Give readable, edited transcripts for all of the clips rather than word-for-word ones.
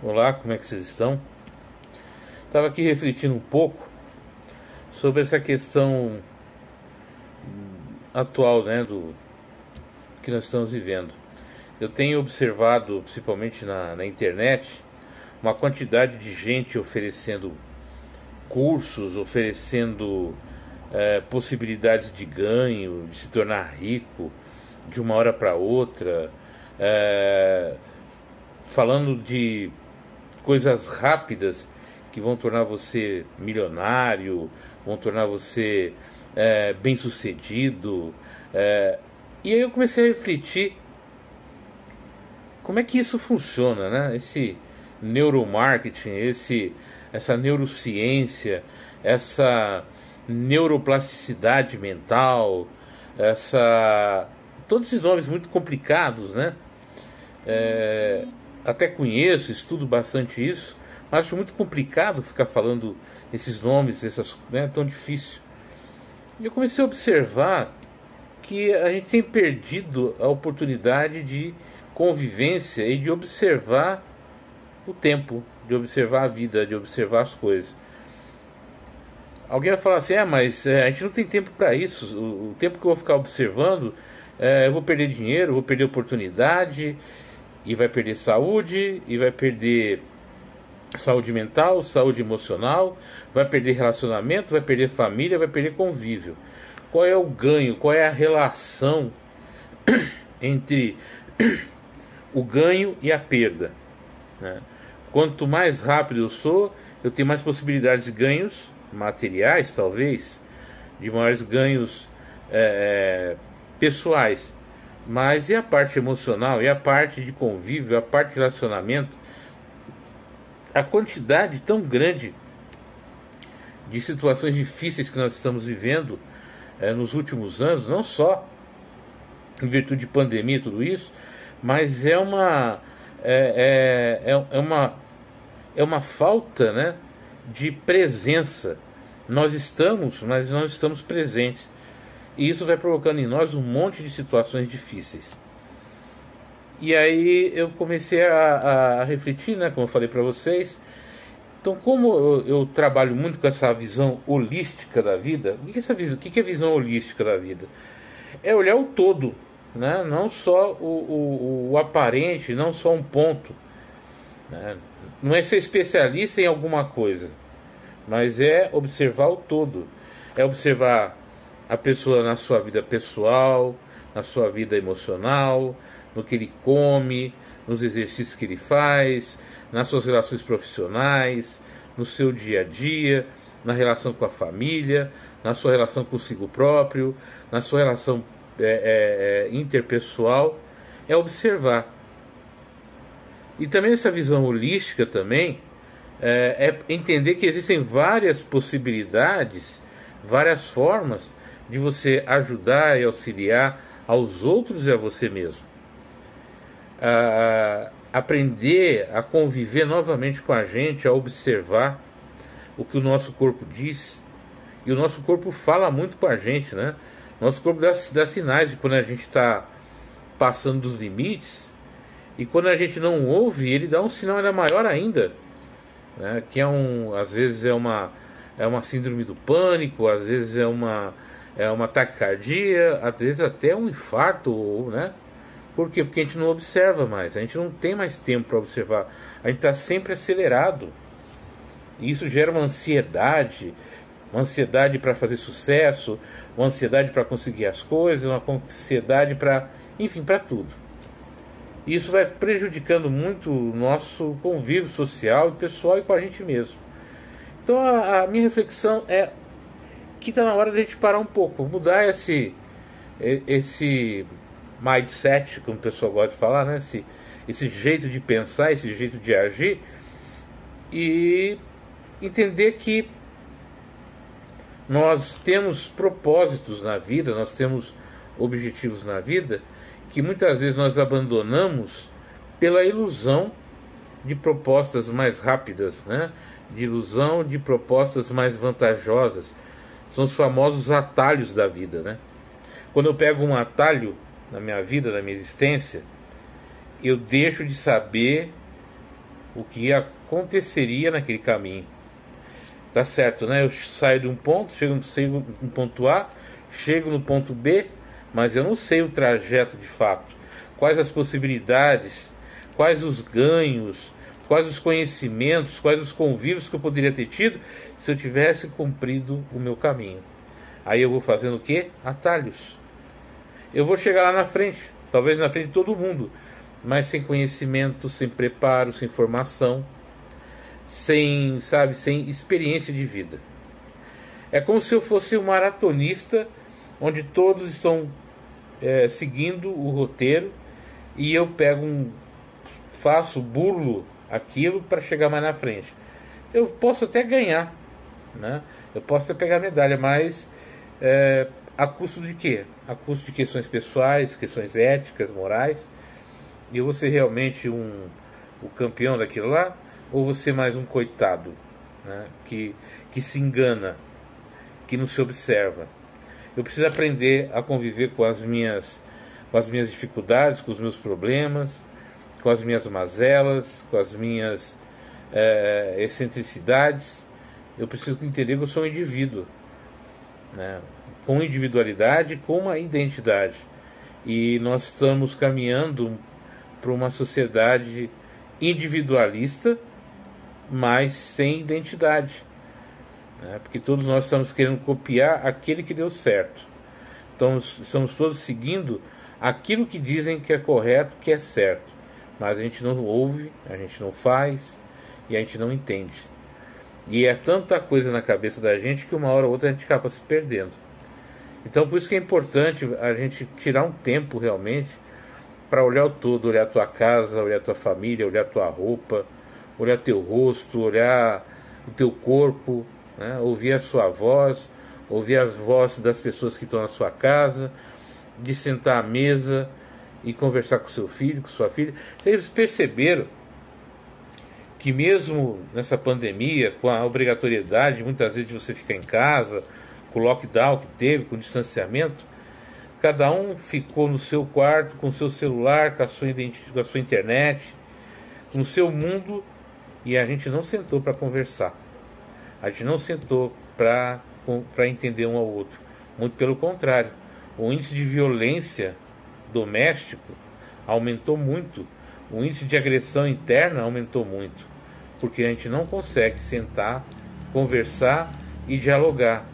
Olá, como é que vocês estão? Estava aqui refletindo um pouco sobre essa questão atual, né, do que nós estamos vivendo. Eu tenho observado, principalmente na internet, uma quantidade de gente oferecendo cursos, oferecendo possibilidades de ganho, de se tornar rico de uma hora para outra, falando de coisas rápidas que vão tornar você milionário, vão tornar você bem sucedido. E aí eu comecei a refletir como é que isso funciona, né? Esse neuromarketing, essa neurociência, essa neuroplasticidade mental, todos esses nomes muito complicados, né? Até conheço, estudo bastante isso, mas acho muito complicado ficar falando esses nomes, né, tão difícil. E eu comecei a observar que a gente tem perdido a oportunidade de convivência e de observar o tempo, de observar a vida, de observar as coisas. Alguém vai falar assim, mas a gente não tem tempo para isso. O tempo que eu vou ficar observando, eu vou perder dinheiro, vou perder oportunidade, e vai perder saúde, e vai perder saúde mental, saúde emocional, vai perder relacionamento, vai perder família, vai perder convívio. Qual é o ganho, qual é a relação entre o ganho e a perda, né? Quanto mais rápido eu sou, eu tenho mais possibilidades de ganhos materiais, talvez, de maiores ganhos pessoais. Mas e a parte emocional, e a parte de convívio, a parte de relacionamento? A quantidade tão grande de situações difíceis que nós estamos vivendo nos últimos anos, não só em virtude de pandemia e tudo isso, mas é uma falta, né, de presença. Nós estamos, mas não estamos presentes. E isso vai provocando em nós um monte de situações difíceis. E aí eu comecei a refletir, né, como eu falei para vocês. Então, como eu trabalho muito com essa visão holística da vida, o que é visão holística da vida? É olhar o todo, né? Não só o aparente, não só um ponto, né? Não é ser especialista em alguma coisa, mas é observar o todo. É observar a pessoa na sua vida pessoal, na sua vida emocional, no que ele come, nos exercícios que ele faz, nas suas relações profissionais, no seu dia a dia, na relação com a família, na sua relação consigo próprio, na sua relação interpessoal. É observar. E também essa visão holística também é entender que existem várias possibilidades, várias formas de você ajudar e auxiliar aos outros e a você mesmo. Aprender a conviver novamente com a gente, a observar o que o nosso corpo diz. E o nosso corpo fala muito com a gente, né? Nosso corpo dá sinais de quando a gente está passando dos limites, e quando a gente não ouve, ele dá um sinal ainda maior ainda, né? Que às vezes é uma síndrome do pânico, às vezes é uma taquicardia, às vezes até um infarto, né? Por quê? Porque a gente não observa mais, a gente não tem mais tempo para observar, a gente está sempre acelerado. E isso gera uma ansiedade para fazer sucesso, uma ansiedade para conseguir as coisas, uma ansiedade para, enfim, para tudo. E isso vai prejudicando muito o nosso convívio social e pessoal e com a gente mesmo. Então a minha reflexão é que está na hora de a gente parar um pouco, mudar esse mindset, como o pessoal gosta de falar, né? Esse jeito de pensar, esse jeito de agir, e entender que nós temos propósitos na vida, nós temos objetivos na vida, que muitas vezes nós abandonamos pela ilusão de propostas mais rápidas, né? De ilusão de propostas mais vantajosas. São os famosos atalhos da vida, né? Quando eu pego um atalho na minha vida, na minha existência, eu deixo de saber o que aconteceria naquele caminho. Tá certo, né? Eu saio de um ponto, chego no ponto A, chego no ponto B, mas eu não sei o trajeto de fato. Quais as possibilidades, quais os ganhos, quais os conhecimentos, quais os convívios que eu poderia ter tido se eu tivesse cumprido o meu caminho. Aí eu vou fazendo o quê? Atalhos. Eu vou chegar lá na frente, talvez na frente de todo mundo, mas sem conhecimento, sem preparo, sem formação, sem, sabe, sem experiência de vida. É como se eu fosse um maratonista, onde todos estão seguindo o roteiro e eu burlo aquilo para chegar mais na frente. Eu posso até ganhar, né? Eu posso até pegar medalha, mas a custo de quê? A custo de questões pessoais, questões éticas, morais. E eu vou ser realmente o campeão daquilo lá? Ou vou ser mais um coitado, né? que se engana, que não se observa? Eu preciso aprender a conviver com as minhas dificuldades, com os meus problemas, com as minhas mazelas, com as minhas excentricidades. Eu preciso entender que eu sou um indivíduo, né? Com individualidade, com uma identidade. E nós estamos caminhando para uma sociedade individualista, mas sem identidade, né? Porque todos nós estamos querendo copiar aquele que deu certo. Então estamos todos seguindo aquilo que dizem que é correto, que é certo, mas a gente não ouve, a gente não faz e a gente não entende. E é tanta coisa na cabeça da gente que uma hora ou outra a gente acaba se perdendo. Então por isso que é importante a gente tirar um tempo realmente para olhar o todo, olhar a tua casa, olhar a tua família, olhar a tua roupa, olhar teu rosto, olhar o teu corpo, né? Ouvir a sua voz, ouvir as vozes das pessoas que estão na sua casa, de sentar à mesa e conversar com seu filho, com sua filha. Vocês perceberam que mesmo nessa pandemia, com a obrigatoriedade muitas vezes de você ficar em casa, com o lockdown que teve, com o distanciamento, cada um ficou no seu quarto, com o seu celular, com a sua internet, com o seu mundo, e a gente não sentou para conversar. A gente não sentou para entender um ao outro. Muito pelo contrário. O índice de violência doméstico aumentou muito. O índice de agressão interna aumentou muito. Porque a gente não consegue sentar, conversar e dialogar.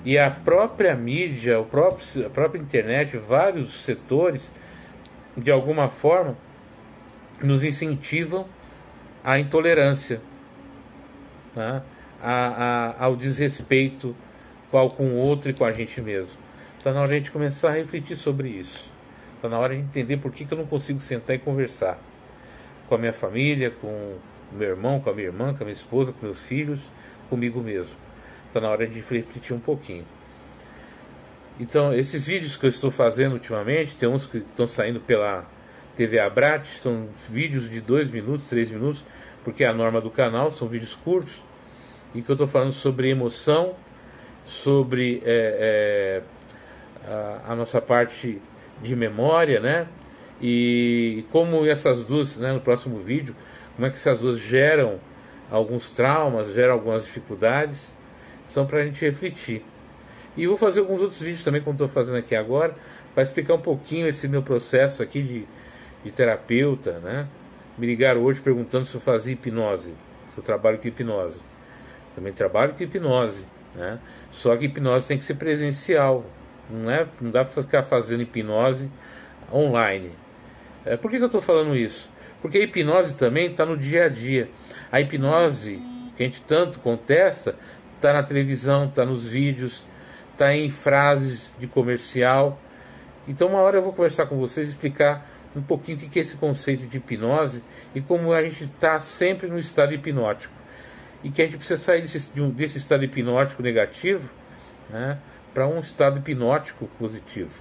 E a própria mídia, a própria internet, vários setores, de alguma forma, nos incentivam à intolerância, né? Ao desrespeito com o outro e com a gente mesmo. Está na hora de a gente começar a refletir sobre isso. Está na hora de entender por que eu não consigo sentar e conversar com a minha família, com o meu irmão, com a minha irmã, com a minha esposa, com meus filhos, comigo mesmo. Está na hora de refletir um pouquinho. Então, esses vídeos que eu estou fazendo ultimamente, tem uns que estão saindo pela TV Abrat, são vídeos de 2 minutos, 3 minutos, porque é a norma do canal, são vídeos curtos, em que eu estou falando sobre emoção, sobre a nossa parte de memória, né? E como essas duas, né, no próximo vídeo, como é que essas duas geram alguns traumas, geram algumas dificuldades, são para a gente refletir. E vou fazer alguns outros vídeos também, como estou fazendo aqui agora, para explicar um pouquinho esse meu processo aqui de terapeuta, né? Me ligaram hoje perguntando se eu fazia hipnose, se eu trabalho com hipnose. Também trabalho com hipnose, né? Só que hipnose tem que ser presencial, não dá para ficar fazendo hipnose online. Por que eu estou falando isso? Porque a hipnose também está no dia a dia. A hipnose que a gente tanto contesta está na televisão, está nos vídeos, está em frases de comercial. Então uma hora eu vou conversar com vocês, explicar um pouquinho o que é esse conceito de hipnose e como a gente está sempre no estado hipnótico. E que a gente precisa sair desse estado hipnótico negativo, né, para um estado hipnótico positivo.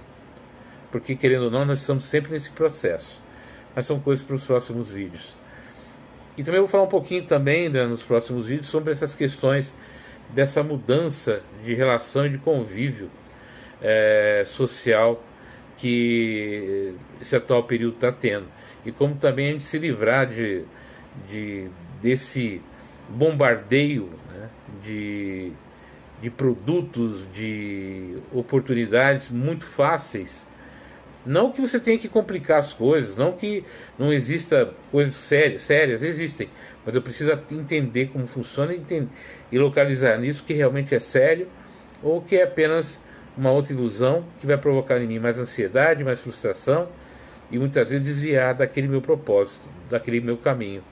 Porque, querendo ou não, nós estamos sempre nesse processo. Mas são coisas para os próximos vídeos. E também vou falar um pouquinho também, né, nos próximos vídeos sobre essas questões dessa mudança de relação e de convívio social que esse atual período está tendo. E como também a gente se livrar desse bombardeio, né, de produtos, de oportunidades muito fáceis. Não que você tenha que complicar as coisas, não que não exista coisas sérias, existem, mas eu preciso entender como funciona e localizar nisso que realmente é sério ou que é apenas uma outra ilusão que vai provocar em mim mais ansiedade, mais frustração e muitas vezes desviar daquele meu propósito, daquele meu caminho.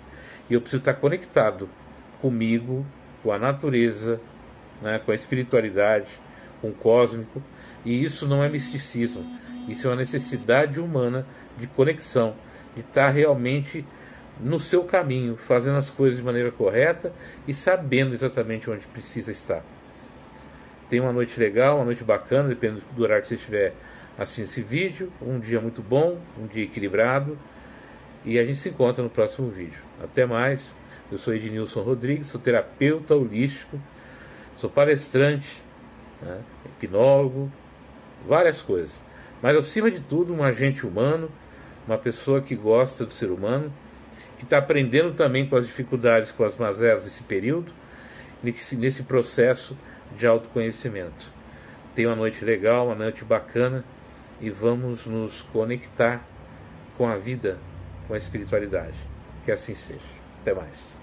E eu preciso estar conectado comigo, com a natureza, né, com a espiritualidade, com o cósmico. E isso não é misticismo, isso é uma necessidade humana de conexão, de estar realmente no seu caminho, fazendo as coisas de maneira correta e sabendo exatamente onde precisa estar. Tenha uma noite legal, uma noite bacana, dependendo do horário que você estiver assistindo esse vídeo. Um dia muito bom, um dia equilibrado. E a gente se encontra no próximo vídeo. Até mais. Eu sou Ednilson Rodrigues, sou terapeuta holístico, sou palestrante, né, hipnólogo, várias coisas. Mas acima de tudo, um agente humano, uma pessoa que gosta do ser humano, que está aprendendo também com as dificuldades, com as mazelas desse período, nesse processo de autoconhecimento. Tenha uma noite legal, uma noite bacana e vamos nos conectar com a vida, com a espiritualidade. Que assim seja. Até mais.